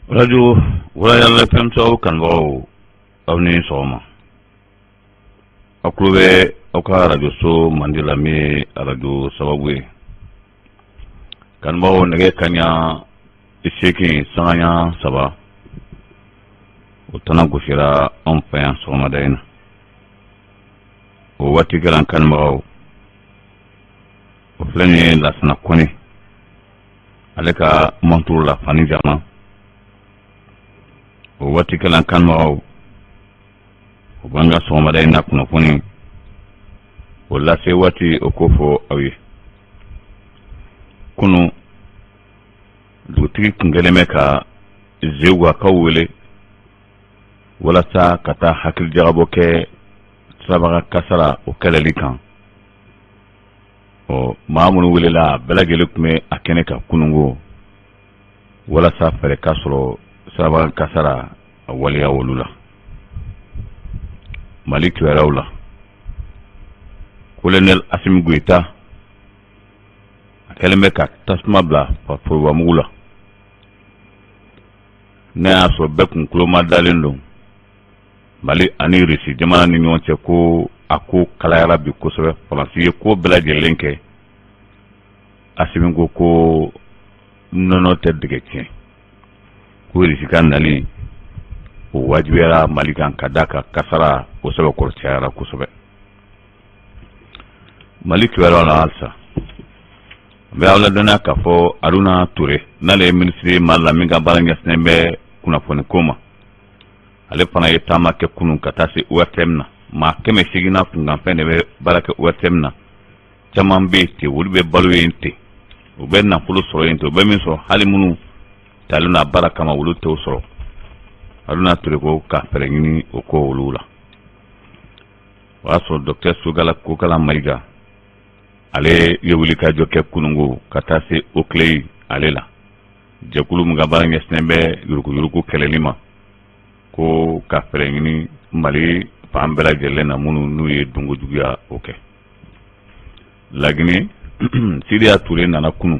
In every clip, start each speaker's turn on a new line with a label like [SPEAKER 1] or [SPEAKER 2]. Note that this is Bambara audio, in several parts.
[SPEAKER 1] Radio wala yalla pemso kan bawo awni soma aklube aka radio so mandila mi radio sababwe kan bawo nege kanya iseki sanya saba utana gufira on fayan soma daina o wati garan kan bawo o flani lasna koni aleka montur la fani jama o wati kalan kan maw o banga soma day nak no funi wala se wati o kofo awi kunu duti kungeleme ka zewa kawule wala sa kata hakil jabo ke sabara kasara o kalali kan o mamun wule la belagele kume akene ka kunungo wala sa fere kasro sabara kasara waliya wolula malik yarawla colonel Assimi Goïta kelme ka tasma bla pa fo mula ne aso bekun kloma dalendo mali ani risi jamana ni nyonche ko ako kala yara bi ko sobe faransi ko belage lenke Assimi ko nono tedde ke ko risi kan nali o wajibera malikan kadaka kasara o sebe kortiara kusobe malik wala na alsa be awla dona ka fo Aruna Touré nale ministre malla minga balanga snembe kuna foni koma ale pana yetama ke kunun katasi uatemna ma keme sigina kunga pende be baraka uatemna jamambe te wulbe baluyente o benna fulu soro yente o be min so halimunu taluna baraka ma wulu te soro Aruna Touré ko ka perengini o ko wulula waso docteur Sugala ko kala maiga ale yewuli ka jokke kunungo katase o klei alela jekulu mga baranga snembe yuruku kelelima ko ka perengini mali pambela gelena munu nuye dungu jugia oke lagini Sidia Touré nana kunu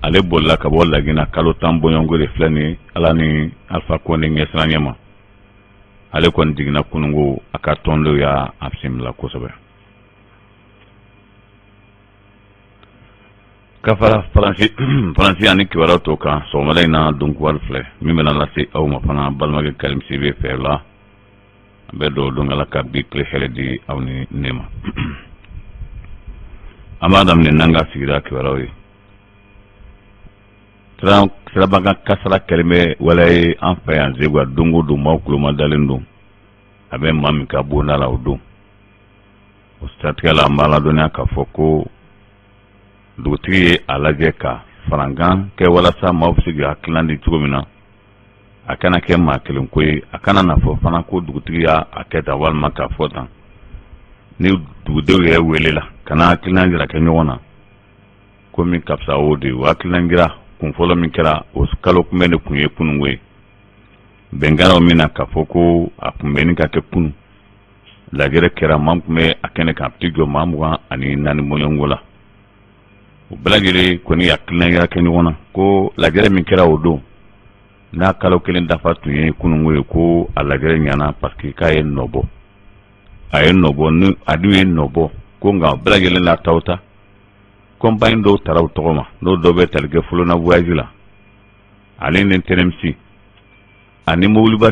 [SPEAKER 1] ale bolla ka bolla gina kalo tambo yongo de flani alani Alpha Condé ngesranyama ale kon digna kunungo aka tondo ya absim la kosobe kafara faransi ani kiwara toka so malaina donc wal fle mimena la si aw ma fana balmage kalim sibe fela be do ngala ka bi kle heledi awni nema amadam ne nanga sigira kiwara wi Serabaga kasara kelime walay en fayan zegwa dungu du mawkulo madalendo abe mami ka bona la odo ostatkala mala donya ka foko dutri alaje ka farangan ke wala sa mawfisi aklandi tugomina akana ke makelin koy akana na fo fana ko dutri ya aketa wal maka fota ni dude ye welela kana aklandi la kenyona komi kapsa odi waklangira kun folo min kɛra o kalo kunbɛn de kun ye kunungo ye bɛnkaraw min na k'a fɔ ko a kunbɛnni ka kɛ kunu lajɛrɛ kɛra maa kun bɛ a kɛnɛ kan a ti jɔ maa 24 mɔlɔngo la o bɛɛ lajɛlen kɔni hakilina kɛ ɲɔgɔn na ko lajɛrɛ min kɛra o don n'a kalo kelen dafa tun ye kunungo ye ko a lajɛrɛ ɲana parce que k'a ye nɔbɔ a ye nɔbɔ ni a dun ye nɔbɔ ko nka o bɛɛ lajɛlen la taw ta compagnie do taraw togoma do dobe talge fulona voyage la ale ne tenemsi ani mawliba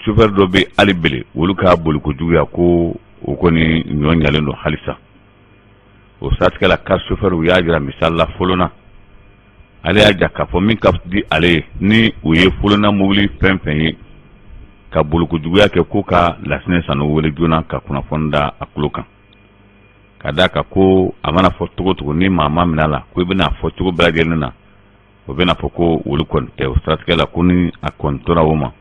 [SPEAKER 1] chauffeur dobe ali bele woluka bolu ko juya ko o koni nyonyale no halisa o satka la car chauffeur ya jira misalla fulona ale ya jaka fo min kaf di ale ni uye fulona mawli pempen ka bolu ko juya ke ko ka lasne sanu wole jona ka kuna fonda akulukan kadaka ko amana fo togo ni mama minala ko bina fo togo blagel na o bina fo ko wulu kon te o stratkela kuni akontora woma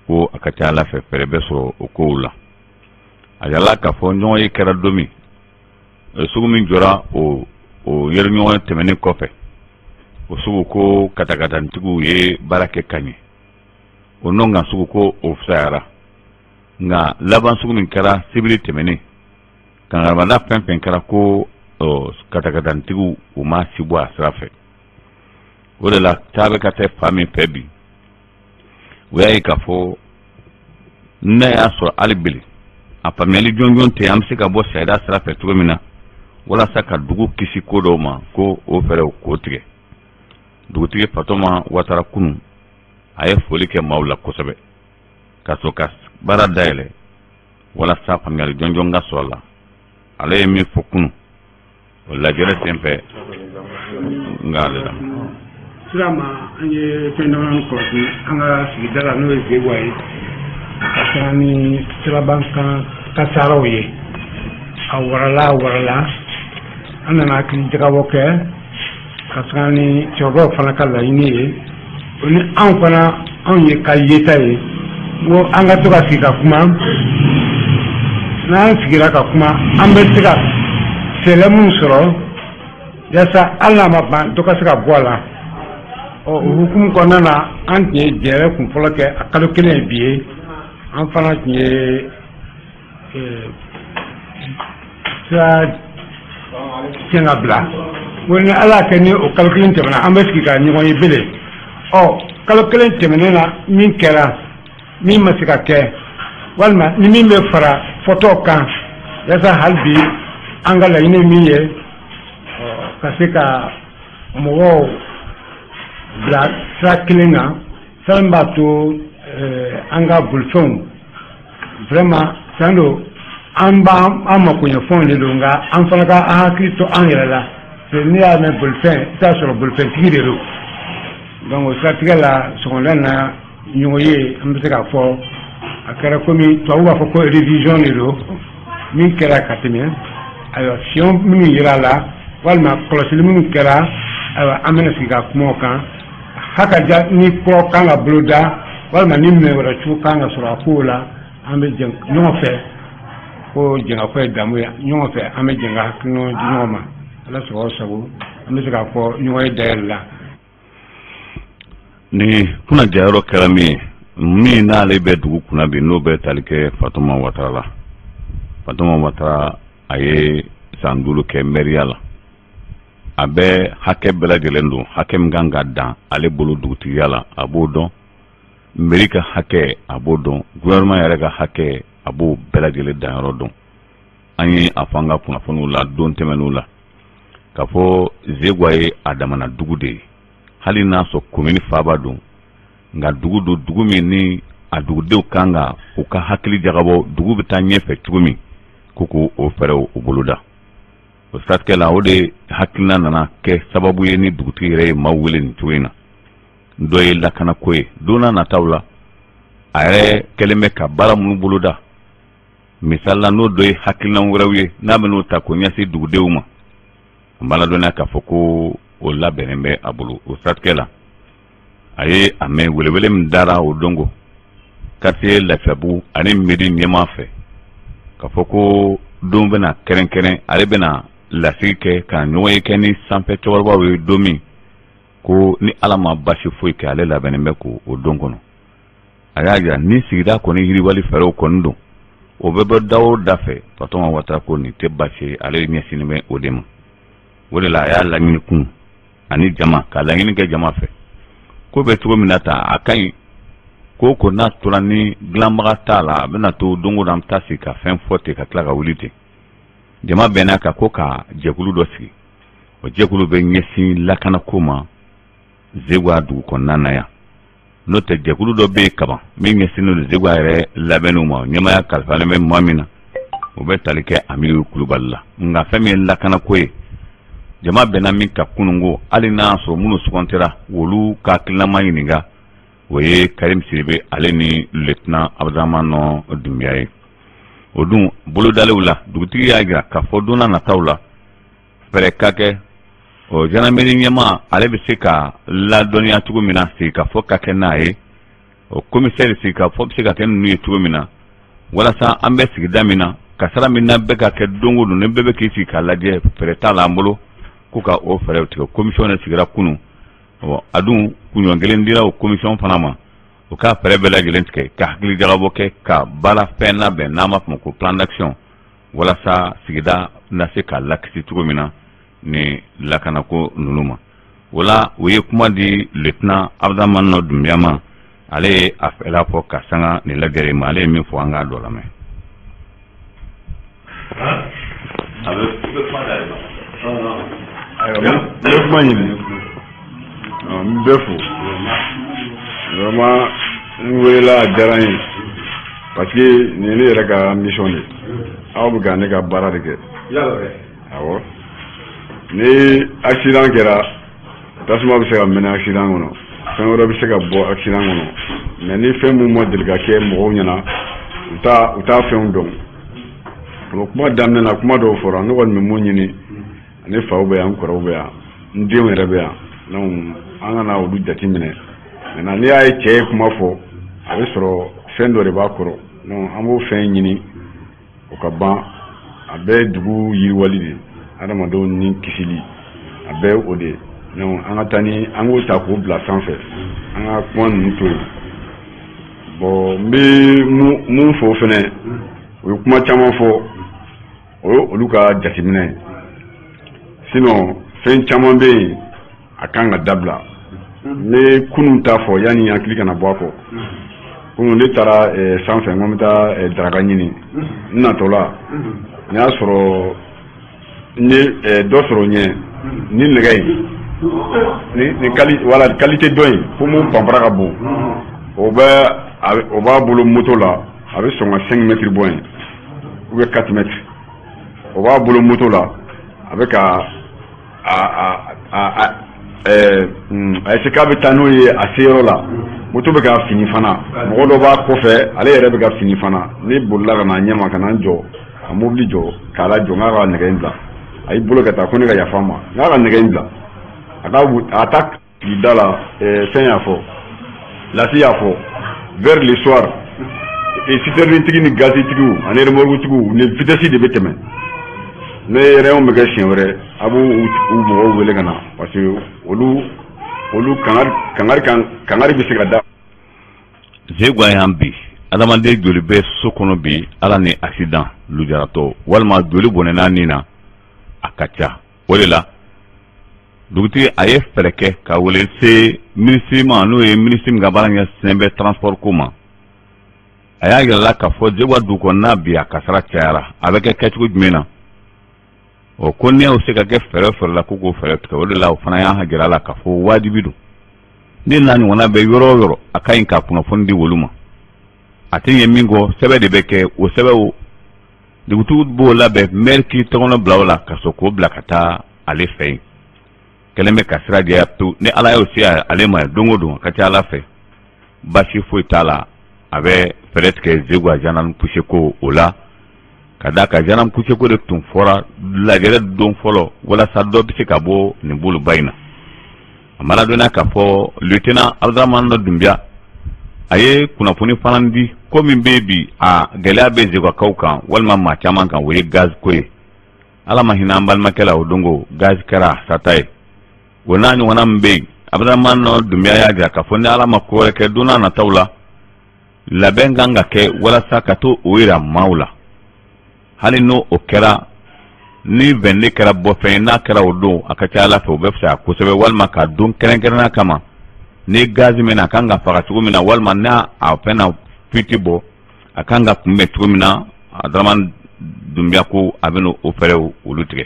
[SPEAKER 1] ko akata la fe perebeso o ko wula ajala ka fo nyoy kera domi sugu min jora o yer nyoy temeni kofe o sugu ko katakata ntigu ye barake kanye o nonga sugu ko o fsara nga laban sugu min kera sibili temeni kan rabanda pen kara ko katakatan tigu uma sibwa srafe wala la tabe kate fami pebi o y'a ye k'a fɔ n'a y'a sɔrɔ hali bili a faamuyali jɔnjɔn tɛ an bɛ se ka bɔ sariya sira fɛ cogo min na walasa ka dugu kisi ko dɔw ma ko o fɛɛrɛw k'o tigɛ. Dugutigi Fatɔma Watara kunu a ye foli kɛ maaw la kosɛbɛ ka sɔrɔ ka baara dayɛlɛ walasa faamuyali jɔnjɔn ka sɔrɔ a la. Ale ye min fɔ kunu o lajɛrɛ senfɛ n ka ale la.
[SPEAKER 2] Sira ma an ye fɛn damadɔ kɔlɔsi an ka sigida la n'o ye Zegwa ye ka taga ni siraban kan kasaraw ye a warala an nana hakili jagabɔ kɛ ka taga ni cɛkɔrɔbaw fana ka laɲini ye o ni anw fana anw ye ka yeta ye ko an ka to ka sigi ka kuma n'an sigira ka kuma an bɛ se ka fɛɛrɛ minnu sɔrɔ yasa hali n'a ma ban dɔ ka se ka bɔ a la. O hukumu kɔnɔna na an tun ye jɛrɛ kun fɔlɔ kɛ a kalo kelen ye bi ye an fana tun ye sira tiɲɛ ka bila o ni ala y'a kɛ ni o kalo kelen tɛmɛna an bɛ sigi ka ɲɔgɔn ye bele kalo kelen tɛmɛnen na min kɛra min ma se ka kɛ walima ni min bɛ fara fɔtɔw kan yasa hali bi an ka laɲini min ye ka se ka mɔgɔw bila sira kelen na fɛn b'a to an ka bolifɛnw vraiment san do an makoɲɛfɛnw de don nka an fana ka an hakili to an yɛrɛ la n'i y'a mɛn bolifɛn i t'a sɔrɔ bolifɛntigi de don donc o siratigɛ la sɔgɔmada na ɲɔgɔn ye an bɛ se k'a fɔ a kɛra komi tubabu b'a fɔ ko révision de don min kɛra ka tɛmɛ ayiwa fiɲɛ minnu yera a la walima kɔlɔsili minnu kɛra ayiwa an bɛna sigi ka kuma o kan hakaja ni kɔ kan ka boloda walima ni minɛ wɛrɛ cogo kan ka sɔrɔ a kow la an bɛ jɛ ɲɔgɔn fɛ ko jɛngafɔ ye damu ye ɲɔgɔn fɛ an bɛ jɛ ka hakilinaw di ɲɔgɔn ma ala sago sago an bɛ se k'a fɔ ɲɔgɔn ye dayɛlɛ la.
[SPEAKER 1] Ni kuna jayɔrɔ kɛra min n'ale bɛ dugu kunna bi n'o bɛ tali kɛ Fatɔma Watara la. Fatɔma Watara a ye san 5 kɛ mɛriya la. A bɛ hakɛ bɛɛ lajɛlen don hakɛ min kan ka dan ale bolo dugutigiya la a b'o dɔn mairie ka hakɛ a b'o dɔn gouvernement yɛrɛ ka hakɛ a b'o bɛɛ lajɛlen danyɔrɔ dɔn. An ye a fɔ an ka kunnafoniw la don tɛmɛnw la k'a fɔ Zegwa ye a damana dugu de ye hali n'a sɔrɔ commune faaba don nka dugu don dugu min ni a dugudenw kan ka u ka hakili jagabɔ dugu bɛ taa ɲɛfɛ cogo min ko o fɛɛrɛw u boloda. O siratigɛ la o de hakilina nana kɛ sababu ye ni dugutigi yɛrɛ ye maaw wele nin cogo in na. Dɔ ye lakanako ye don n'a nataw la a yɛrɛ kɛlen bɛ ka baara minnu boloda misali la n'o dɔ ye hakilina wɛrɛw ye n'a bɛ n'o ta k'o ɲɛsin dugudenw ma an b'a ladɔnniya k'a fɔ ko o labɛnnen bɛ a bolo. O siratigɛ la a ye a mɛn welewele min dara o dongo quartier Lafiyabugu ani mairie ɲɛmaa fɛ k'a fɔ ko don bɛna kɛrɛnkɛrɛn ale bɛna lasigi kɛ ka ɲɔgɔn ye kɛ ni sanfɛ cɛkɔrɔbaw ye don min ko ni ala ma basi foyi kɛ ale labɛnnen bɛ k'o don kɔnɔ. A y'a jira ni sigida kɔni yiriwali fɛɛrɛw kɔni don o bɛ bɔ da o da fɛ Fatɔma Watara ko nin tɛ basi ye ale ɲɛsinnen bɛ o de ma. O de la a y'a laɲini kun ani jama ka laɲini kɛ jama fɛ ko bɛ cogo min na ta a ka ɲi ko n'a tora ni dilanbaga t'a la a bɛna to don o don an bɛ taa sigi ka fɛn fɔ ten ka tila ka wuli ten. Jama bɛnna kan ko ka jɛkulu dɔ sigi o jɛkulu bɛ ɲɛsin lakanako ma Zegwa dugu kɔnɔna na yan n'o tɛ jɛkulu dɔ bɛ yen kaban min ɲɛsinnen don Zegwa yɛrɛ labɛnniw ma ɲɛmaya kalifalen bɛ maa min na o bɛ tali kɛ Amidu Kulubali la nka fɛn min ye lakanako ye jama bɛnna min ka kununko hali n'a y'a sɔrɔ minnu sugantira olu ka hakilina ɲininka o ye Karim Sidibe ale ni lieutenant Abdraman Dunbiya ye. O dun bolodalew la dugutigi y'a jira k'a fɔ don n'a nataw la fɛɛrɛ ka kɛ o jandarmerie ɲɛmaa ale bɛ se ka ladɔnniya cogo min na sigi ka fɔ ka kɛ n'a ye o commissaire sigi ka fɔ bɛ se ka kɛ ninnu ye cogo min na walasa an bɛ sigida min na kasara min na bɛ ka kɛ don o don ni bɛɛ bɛ k'i sigi k'a lajɛ fɛɛrɛ t'a la an bolo ko ka o fɛɛrɛw tigɛ commission de sigira kunun a dun kunɲɔgɔn kelen dira o commission fana ma o ka fɛɛrɛ bɛɛ lajɛlen tigɛ ka hakili jagabɔ kɛ ka baara fɛn labɛn n'an b'a fɔ ma ko plan d'action walasa sigida na se ka lakisi cogo min na ni lakanako ninnu ma. O la o ye kuma di lieutenant Abdraman Dunbiya ma ale a fɛla fɔ ka sanga ni lajɛli ma ale ye min fɔ an k'a dɔ lamɛn.
[SPEAKER 3] Ne kuma ɲini n bɛ fo vraiment n welela a diyara n ye parce que nin ye ne yɛrɛ ka mission de aw bɛ ka ne ka baara de kɛ awɔ ni accident kɛra tasuma bɛ se ka mɛnɛ accident kɔnɔ fɛn wɛrɛ bɛ se ka bɔ accident kɔnɔ mais ni fɛn mun ma deli ka kɛ mɔgɔw ɲɛna u t'a fɛnw dɔn o kuma daminɛ na kuma dɔw fɔra ne kɔni bɛ mun ɲini ne faw bɛ yan n kɔrɔw bɛ yan n denw yɛrɛ bɛ yan donc an kana olu jate minɛ maintenant n'i y'a ye cɛ ye kuma fɔ a bɛ sɔrɔ fɛn dɔ de b'a kɔrɔ donc an b'o fɛn ɲini o ka ban a bɛɛ dugu yiriwali de adamadenw ni kisili a bɛɛ o de donc an ka taa ni an k'o ta k'o bila sanfɛ an ka kuma ninnu to yen bon n bɛ mun fɔ fɛnɛ o ye kuma caman fɔ o ye olu ka jateminɛ ye sinon fɛn caman bɛ yen a kan ka dabila ne kunun t'a fɔ yanni n hakili kana bɔ a kɔ kunun ne taara sanfɛ n ko n bɛ taa daraka ɲini n natɔ la n y'a sɔrɔ n ye dɔ sɔrɔ n ɲɛ ni nɛgɛ in ni qualité dɔ in ko mun panpara ka bon o b'a bolo moto la a bɛ sɔn ka 5 mètres bɔ yen ou bien 4 mètres o b'a bolo moto la a bɛ ka ayise k'a bɛ taa n'o ye a seyɔrɔ la moto bɛ ka fini fana mɔgɔ dɔ b'a kɔfɛ ale yɛrɛ bɛ ka fini fana ne bolila ka na ɲɛma ka na n jɔ ka mobili jɔ k'a lajɔ n k'a ka nɛgɛ in bila a y'i bolo ka taa ko ne ka yafa ma n k'a ka nɛgɛ in bila a ta k'i da la fɛn y'a fɔ lasi y'a fɔ vers le soir citernitigi ni gazitigiw ani remorquetigiw ni vitesse de bɛ tɛmɛ ne yɛrɛ bɛ kɛ siɲɛ wɛrɛ a b'u mɔgɔw wele ka na parce que olu kangari bɛ se ka da.
[SPEAKER 1] Zegwa y'an bi adamaden joli bɛ so kɔnɔ bi ala ni accident lujaratɔ walima joli bɔnɛna nin na a ka ca o de la dugutigi a ye fɛɛrɛ kɛ ka wele se minisiri ma n'o ye minisiri min ka baara ɲɛ sinnen bɛ transport ko ma a y'a yirala k'a fɔ Zegwa dugu kɔnɔna bi a kasara cayara a bɛ kɛ kɛcogo jumɛn na o ko n'i y'o se ka kɛ fɛɛrɛ la ko k'o fɛɛrɛ tigɛ o de la o fana y'a hajira la k'a fɔ wajibi don ni n'a ɲɔgɔnna bɛ yɔrɔ o yɔrɔ a ka ɲi ka kunnafoni di wolu ma a tɛ ɲɛ min kɔ sɛbɛn de bɛ kɛ o sɛbɛn o dugutigi b'o labɛn maire k'i tɔgɔnɔ bila o la ka sɔrɔ k'o bila ka taa ale fɛ yen kɛlen bɛ ka sira jɛya pewu ni ala y'o se ale ma don o don a ka ca ala fɛ basi foyi t'a la a bɛ fɛɛrɛ tigɛ Zegwa gendarme couché ko o la ka d'a kan gendarme couché ko de tun fɔra lajɛrɛ don fɔlɔ walasa dɔ bɛ se ka bɔ nin boloba in na a ma ladɔnniya k'a fɔ lieutenant Abdramane Dunbiya a ye kunnafoni fana di ko min bɛ bi a gɛlɛya bɛ Zegwakaw kan walima maa caman kan o ye gaz ko ye ala ma hinɛ an balimakɛ la o don ko gaz kɛra sata ye o n'a ɲɔgɔnna min bɛ yen Abdramane Dunbiya y'a jira k'a fɔ ni ala ma ko wɛrɛ kɛ don n'a nataw la labɛn kan ka kɛ walasa ka to o yira maaw la hali n'o o kɛra ni vende kɛra bɔfɛn n'a kɛra o don a ka ca ala fɛ o bɛ fisaya kosɛbɛ walima ka don kɛrɛnkɛrɛnnenya kama ni gaz min na a kan ka faga cogo min na walima n'a a fɛn na fuite bɔ a kan ka kunbɛn cogo min na Abdramane Dunbiya ko a bɛ o fɛɛrɛw olu tigɛ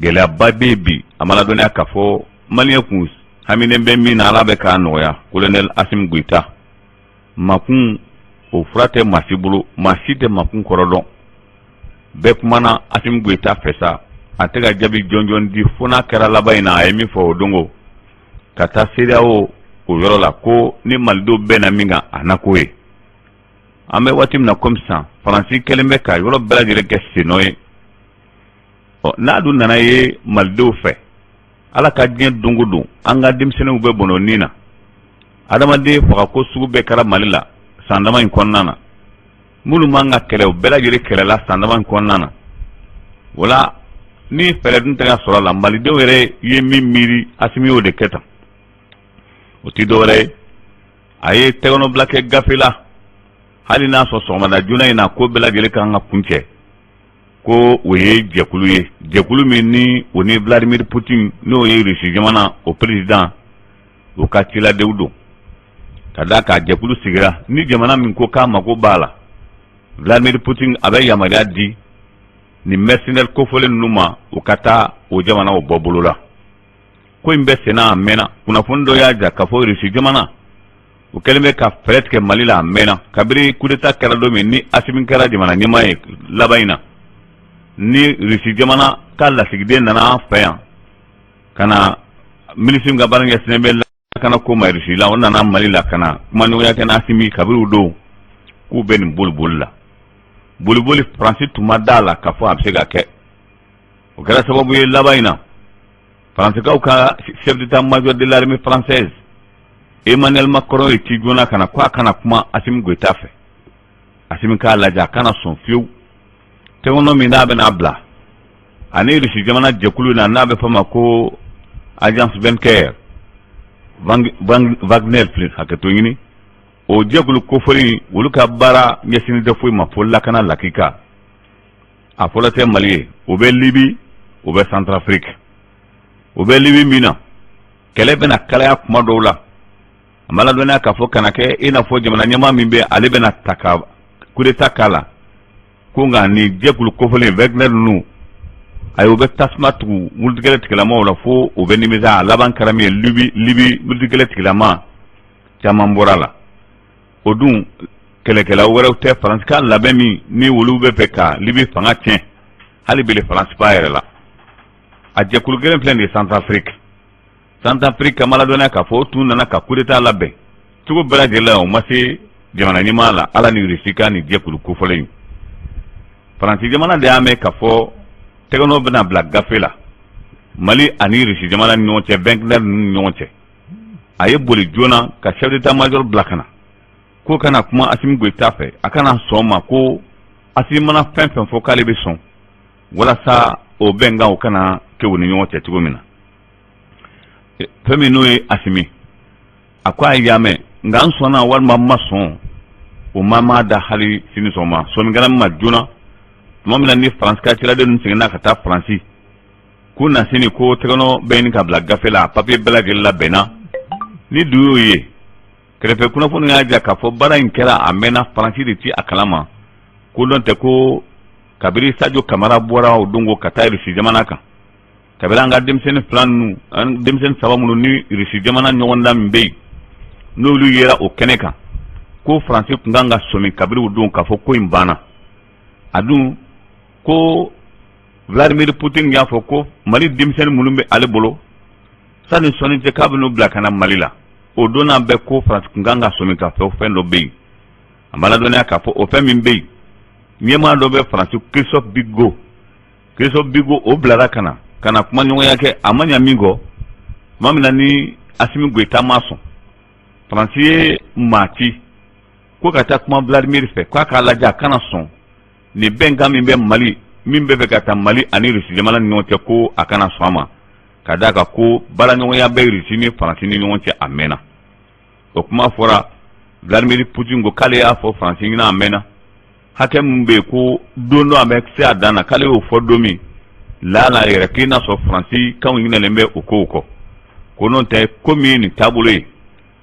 [SPEAKER 1] gɛlɛyaba bɛ bi a ma ladɔnniya k'a fɔ maliyɛn kun haminen bɛ min na ala bɛ k'a nɔgɔya colonel Assimi Goïta makun o fura tɛ maa si bolo maa si tɛ makun kɔrɔ dɔn bɛɛ kumana Assimi Goïta fɛ sa a tɛ ka jaabi jɔnjɔn di fo n'a kɛra laban in na a ye min fɔ o don ko ka taa CEDEAO o yɔrɔ la ko ni malidenw bɛɛ na min kan a na ko ye an bɛ waati min na komi sisan Faransi kɛlen bɛ ka yɔrɔ bɛɛ lajɛlen kɛ senɔ ye n'a dun nana ye malidenw fɛ ala ka diɲɛ don o don an ka denmisɛnninw bɛ bɔnɔ nin na adamaden faga ko sugu bɛɛ kɛra Mali la san dama in kɔnɔna na minnu man ka kɛlɛ o bɛɛ lajɛlen kɛlɛla san dama in kɔnɔna na wala ni fɛɛrɛ dun tɛ ka sɔrɔ a la malidenw yɛrɛ ye min miiri Assimi y'o de kɛ tan o tɛ dɔwɛrɛ ye a ye tɛgɛnɔbila kɛ gafe la hali n'a sɔrɔ sɔgɔmada joona in na ko bɛɛ lajɛlen kan ka kun cɛ ko o ye jɛkulu ye jɛkulu min ni o ni Vladimir Poutine n'o ye Rusi jamana o président o ka ciladenw don kada ka jɛkulu sigira ni jamana min ko k'a mago b'a la Vladimir Putin a bɛ yamaruya di ni mercenaires kofɔlen ninnu ma u ka taa o jamana o bɔ bolo la ko in bɛ senna a mɛnna kunnafoni dɔ y'a ja k'a fɔ Rusi jamana u kɛlen bɛ ka fɛɛrɛ tigɛ Mali la a mɛnna kabini coup d'état kɛra don min ni Assimi kɛra jamana ɲɛmaa ye laban in na ni Rusi jamana ka lasigiden nana an fɛ yan ka na ministre ka baara ɲɛsinnen bɛ lakana ko ma Rusi la o nana Mali la ka na kuma ɲɔgɔnya kɛ na Assimi kabini o don k'u bɛ nin boliboli la boliboli Faransi tun ma d'a la k'a fɔ a bɛ se ka kɛ o kɛra sababu ye laban in na Faransikaw ka chef d'état-major de l'armée française Emmanuel Macron ye ci joona ka na ko a kana kuma Assimi Goïta fɛ Assimi k'a lajɛ a kana sɔn fiyewu tɛgɛnɔ min n'a bɛna bila ani Rusi jamana jɛkulu na n'a bɛ fɔ ma ko agence Vainqueur Wagner hakɛto ɲini o jɛkulu kofɔli olu ka baara ɲɛsinnen tɛ foyi ma fo lakana lakika a fɔlɔ tɛ Mali ye o bɛ Libi o bɛ Centrafrique o bɛ Libi min na kɛlɛ bɛna kalaya kuma dɔw la a ma ladɔnniya k'a fɔ kana kɛ i n'a fɔ jamana ɲɛmaa min bɛ ale bɛna ta ka coup d'état k'a la ko nka ni jɛkulu kofɔlen Wagner ninnu ayi o bɛ tasuma tugu mulutikɛlɛ tigilamaw la fo o bɛ nimisa a laban kɛra min ye Libi mulutikɛlɛ tigilama caman bɔra la o dun kɛlɛkɛla wɛrɛw tɛ Faransi ka labɛn min ni olu bɛ fɛ ka Libi fanga tiɲɛ hali bele Faransi b'a yɛrɛ la a jɛkulu kelen filɛ nin ye Centrafrique ka ma ladɔnniya k'a fɔ o tun nana ka coup d'état labɛn cogo bɛɛ lajɛlen la o ma se jamana ɲɛmaa la ala ni Rusi ka nin jɛkulu kofɔlen in Faransi jamana de y'a mɛn k'a fɔ tɛgɛnɔ bɛna bila gafe la Mali ani Rusi jamana ni ɲɔgɔn cɛ Wagner ni ɲɔgɔn cɛ a ye boli joona ka chef d'état-major bila ka na ko kana kuma Assimi Goïta fɛ a kana sɔn ma ko Assimi mana fɛn fɛn fɔ k'ale bɛ sɔn walasa o bɛnkan o kana kɛ u ni ɲɔgɔn cɛ cogo min na fɛn min n'o ye Assimi a ko a ye y'a mɛn nka n sɔnna walima n ma sɔn o ma da hali sini sɔgɔma sɔnnikɛla min ma joona tuma min na ni Faransi ka ciladen ninnu seginna ka taa Faransi k'u na sini ko tɛgɛnɔ bɛ ɲini ka bila gafe la papiye bɛɛ lajɛlen labɛnna ni du y'o ye kɛrɛfɛ kunnafoni y'a ja k'a fɔ baara in kɛra a mɛnna Faransi de ti a kalama ko dɔn tɛ ko kabiri Sadio Kamara bɔra o don ko ka taa Rusi jamana kan kabiri an ka denmisɛnnin fila ninnu denmisɛnnin saba minnu ni Rusi jamana ɲɔgɔndan min bɛ yen n'olu yera o kɛnɛ kan ko Faransi tun kan ka sɔmi kabiri o don k'a fɔ ko in banna a dun ko Vladimir Putin y'a fɔ ko Mali denmisɛnnin minnu bɛ ale bolo sani sɔnni cɛ k'a bɛ n'u bila ka na Mali la o don n'a bɛɛ ko Faransi tun kan ka sɔmi ka fɛn dɔ bɛ yen a ma ladɔnniya k'a fɔ o fɛn min bɛ yen ɲɛmaa dɔ bɛ Faransi Christophe Bigot o bilara ka na kuma ɲɔgɔnya kɛ a ma ɲɛ min kɔ tuma min na ni Assimi Goïta ma sɔn Faransi ye maa ci ko ka taa kuma Vladimir fɛ k'a k'a lajɛ a kana sɔn ni bɛnkan min bɛ Mali min bɛ fɛ ka taa Mali ani Rusi jamana ni ɲɔgɔn cɛ ko a kana sɔn a ma ka d'a kan ko baaraɲɔgɔnya bɛ Rusi ni Faransi ni ɲɔgɔn cɛ a mɛnna o kuma fɔra Vladimir Putin ko k'ale y'a fɔ Faransi ɲɛna a mɛnna hakɛ min bɛ yen ko don dɔ a bɛ se a dan na k'ale y'o fɔ don min laala yɛrɛ k'i n'a sɔrɔ Faransi kanw ɲinɛlen bɛ o kow kɔ ko n'o tɛ ko min ye nin taabolo ye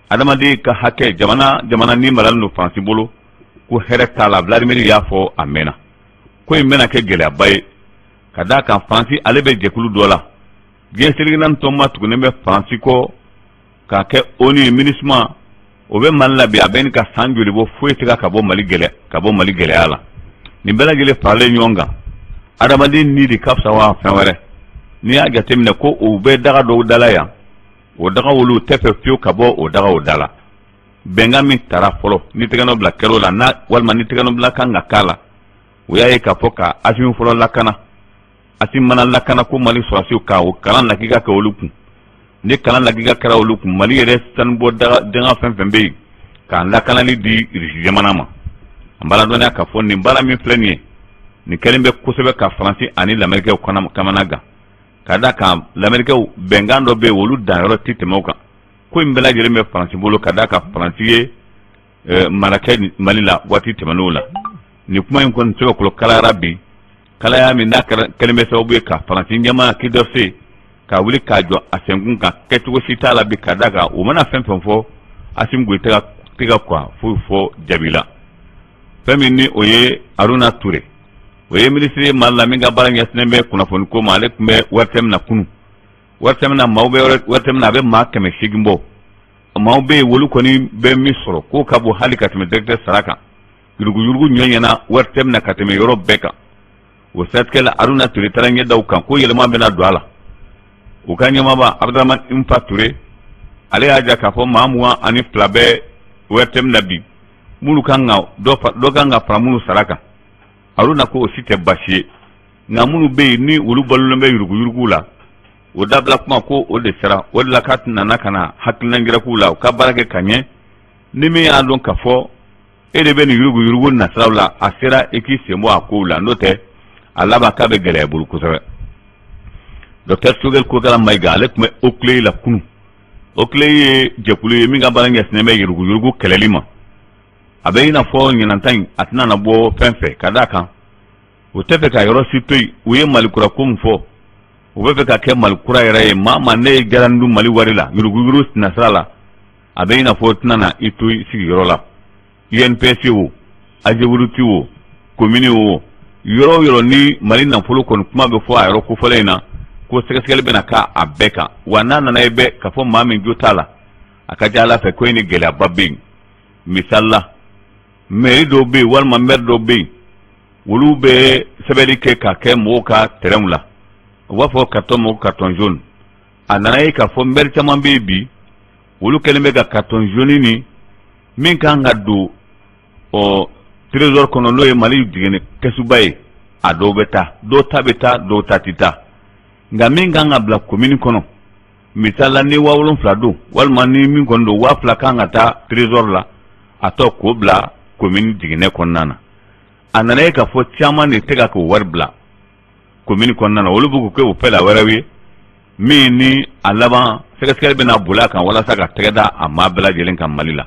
[SPEAKER 1] adamaden ka hakɛ jamana ni maralen don Faransi bolo ko hɛrɛ t'a la Vladimir y'a fɔ a mɛnna ko in bɛna kɛ gɛlɛyaba ye ka d'a kan Faransi ale bɛ jɛkulu dɔ la diɲɛ selekina tɔn ma tugunen bɛ Faransi kɔ k'a kɛ ONU MINUSMA o bɛ Mali la bi a bɛ nin ka san joli bɔ foyi tɛ ka bɔ Mali gɛlɛya la nin bɛɛ lajɛlen faralen ɲɔgɔn kan adamaden ni de ka fisa wa fɛn wɛrɛ n'i y'a jateminɛ ko o bɛ daga dɔw da la yan o daga olu tɛ fɛ fiyewu ka bɔ o daga o da la bɛnkan min tara fɔlɔ ni tɛgɛnɔ bila kɛr'o la walima ni tɛgɛnɔ bila kan ka k'a la o y'a ye k'a fɔ ka Assimi fɔlɔ lakana Assimi mana lakana ko Mali sɔrɔsiw ka o kalan lakika kɛ olu kun ni kalan lakika kɛra olu kun Mali yɛrɛ sanubɔ danga fɛn fɛn bɛ yen k'a lakanali di Rusi jamana ma an b'a ladɔnniya k'a fɔ nin baara min filɛ nin ye nin kɛlen bɛ kosɛbɛ ka Faransi ani lamɛrikɛw kamana gan ka d'a kan lamɛrikɛw bɛnkan dɔ bɛ yen olu danyɔrɔ tɛ tɛmɛ o kan ko in bɛɛ lajɛlen bɛ Faransi bolo ka d'a kan Faransi ye mara kɛ Mali la waati tɛmɛn'o la nin kuma in kɔni sɛbɛkɔrɔ kalayara bi kalaya min n'a kɛlen bɛ sababu ye ka Faransi ɲɛmaa Kidɔse ka wuli k'a jɔ a senkun kan kɛcogo si t'a la bi ka d'a kan o mana fɛn fɛn fɔ Assimi Goïta tiga kwa fo jabila femini oye Aruna Touré oye ministre malla minga baranya snembe kuna fon ko male kumbe wartem na kunu wartem na mawbe wartem na be makame shigimbo mawbe wolu koni be misro ko kabo halikatme directeur saraka yurgu nyonyana wartem na kateme yoro beka wo satkela Aruna Touré taranye daw kan ko yelma be na douala o kanyama ba Abdraman Impa Touré ale aja ka fo mamwa ani flabe wertem nabi mulu kanga do kanga pramunu saraka Aruna ko site bashi na mulu be ni ulu ballo be yurgu la o dabla kuma ko o de sera o la katna nakana hakna ngira kula ka barake kanye ni me andon ka fo ede be ni yurgu na srawla asera eki semo akula note alaba ka be gele bulu kusabe Dr. Sugel ko kala mayga alek me okle la kunu okle jekulu mi ga baranges ne me yurgu kelelima abeina fo nyinantan atna na bo fenfe kadaka o tefe ka yoro sitoi uye malikura kumfo o befe ka ke malikura yere mama ne garandu mali warila yurgu nasrala abeina fo tnana itui sigi yorola UNPC wo ajewuruti wo komini wo yoro ni mali na folo kon kuma be fo ayoro ko folena ko sekesele bena ka abeka wanana na ebe ka fo mami jotala akaja ala fe ko ni gela babing misalla meri do be wal mamer do be wulu be sebeli ke ka ke moka teremla wa fo karton mo karton jaune anana ka fo mer chaman bi wulu keleme ga karton jaune ni min ka ngadu o trésor kono loye mali digene kesubaye adobeta do tabeta do tatita nga minga ngabla commune kono misala ni wawulun flado walma ni min kondo wa flaka ngata trésor la ato ko bla commune digene konnana anana ka fo chama ni tega ko warbla commune konnana wolubu ko pela warawi mini alaba sekeskel bena bulaka wala saka tegada amma bla jelen kam malila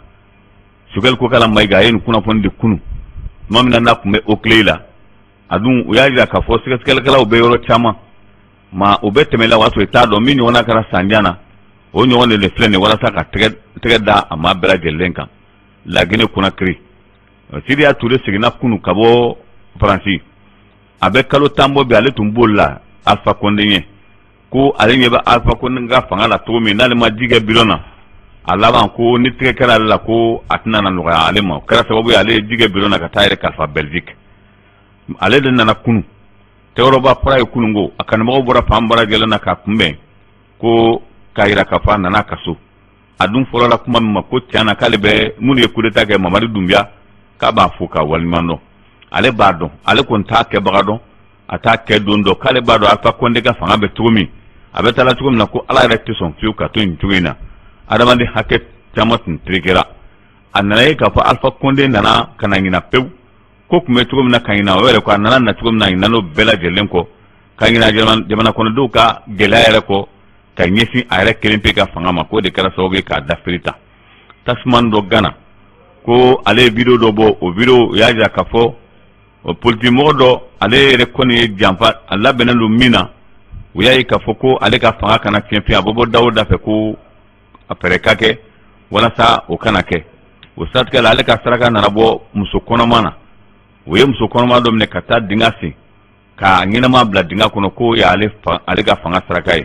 [SPEAKER 1] sugal ko kala mayga yen kuna fonde kunu mamna na kumbe okleila adun uyaja ka fo sekeskel kala o be yoro chama ma ubetemela watu etado mini wana kara sanjana onyo wone le flene wala saka tegada amma bla jelen lagine kuna kri Sidia Touré sigina kunu kabo Franci abe kalo tambo be ale tumbola Alpha Condé ko ale nyeba Alpha Condé nga fanga la to mi nale ma diga bilona alaba ko ni tike kala la ko atna na nuga ale ma kara sababu ale diga bilona ka tayre kalfa Belgique ale de nana kunu teoroba pra kunu ngo akana mo bora pambara gelana ka kumbe ko kaira ka fa nana kaso adun folola kuma ma ko tiana kalebe munu ye kudeta ke Mamadi Doumbia ka ba fuka walmano ale bado ale kon ta ke bagado ata ke dondo kale bado Alpha Condé ga fanga be tumi abetala tugum na ko ala rekti son fiu ka to intugina adamande haket jamatin trigera annaye ka fa Alpha Condé nana kana ngina pew ko kuma tugum na kayina wele ko nana na tugum na inano bela jelen ko kayina jamana kono do ka gelayere ko ka nyesi ayre kelimpe ka fanga ma ko de kara soge ka dafrita tasman do gana ko ale video do bo o video yaja ka fo o politimo do ale rekoni jampa alla benelu mina uyayi ka fo ko ale ka fanga kana tiempi abobo dawda fe ko apere kake wala sa o kana ke o satka ale ka saraka na rabo musokono mana uye musokono ma do mne kata dingasi ka ngina ma bla dinga kono ko ya ale ka fanga saraka yi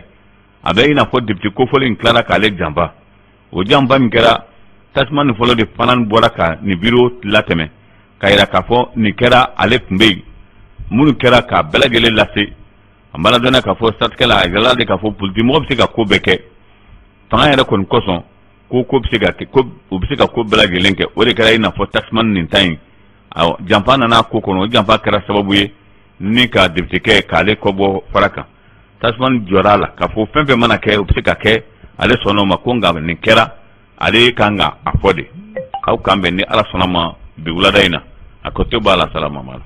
[SPEAKER 1] abe ina fo dipti ko fo in klara ka ale jamba o jamba mkera tasman folo de fanan boraka ni biro lateme kayira kafo ni kera ale kumbe munu kera ka belagele lase ambala dona kafo satkala agala de kafo pulti mo bisi ka ko beke tanga yara kon koson ko bisi ka ko belagele nke o de kera ina fo tasman ni tain aw jampana na ko kono jampa kera sababu ye ni ka diptike ka ale ko bo faraka tasman jorala kafo fempe mana ke o bisi ka ke ale sono makonga ni kera ale kanga afode au kambe ni ala sonama bi wuladaina akote bala salama mala